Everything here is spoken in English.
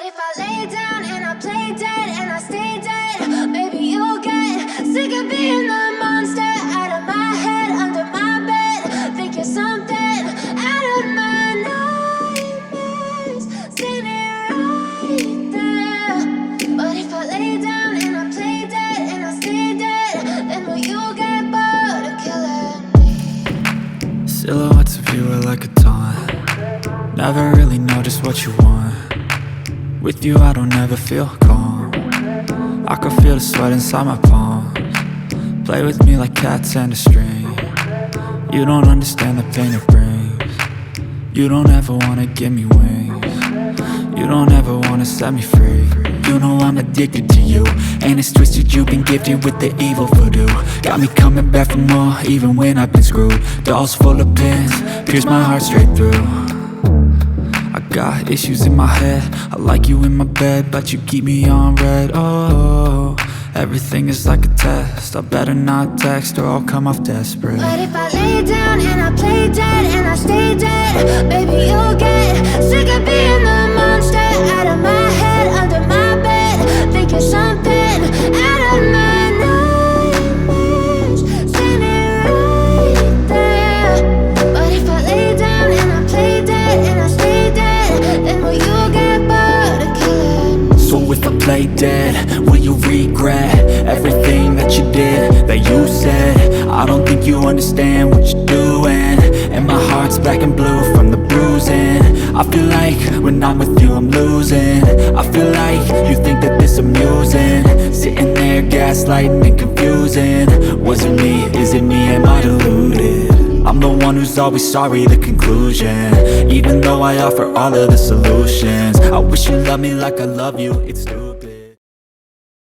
if I lay down and I play dead and I stay dead, maybe you'll get sick of being the monster out of my head, under my bed. Think you're something out of my nightmares, standing right there. But if I lay down and I play dead and I stay dead, then will you get bored of killing me? Silhouettes of you are like a taunt. Never really know just what you want. With you I don't ever feel calm. I can feel the sweat inside my palms. Play with me like cats and a string. You don't understand the pain it brings. You don't ever wanna give me wings. You don't ever wanna set me free. You know I'm addicted to you, and it's twisted, you've been gifted with the evil voodoo. Got me coming back for more, even when I've been screwed. Dolls full of pins, pierce my heart straight through. I got issues in my head, I like you in my bed, but you keep me on red. Oh, everything is like a test, I better not text or I'll come off desperate. But if I lay down and I play dead and I stay dead, baby you'll get sick of being the monster out of my head, under my bed. Think you're something out of my nightmares, standing right there. But if I lay down and I play dead and I stay dead, then will you get bored of killing me? So if I play dead, will you regret everything that you did, that you said? I don't think you understand what you're doing, and my heart's black and blue from the bruising. I feel like when I'm with you I'm losing. I feel like you think that this amusing, sitting there gaslighting and confusing. Was it me? Is it me? Am I deluded? I'm the one who's always sorry, the conclusion, even though I offer all of the solutions. I wish you loved me like I love you, it's stupid.